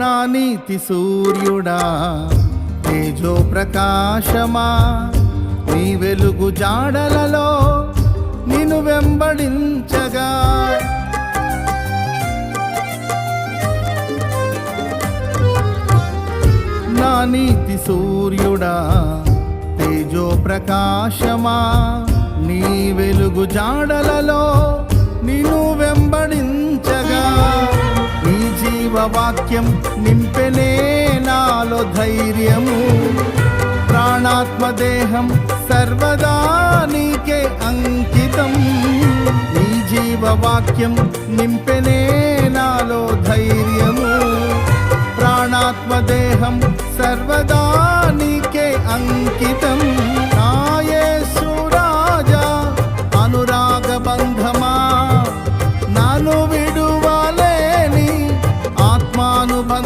నా నీతి సూర్యుడా తేజో ప్రకాశమా, నీ వెలుగు జాడలలో నిన్ను వెంబడించగా. నా నీతి సూర్యుడా తేజో ప్రకాశమా, నీ వెలుగు జాడలలో నిన్ను వెంబడించగా. నీ జీవవాక్యం నింపెనే నాలో ధైర్యము, ప్రాణాత్మదేహం సర్వదా నీకే అంకితం. నీ జీవవాక్యం నింపెనే నాలో ధైర్యము, ప్రాణాత్మదేహం సర్వదా నీకే అంకితం.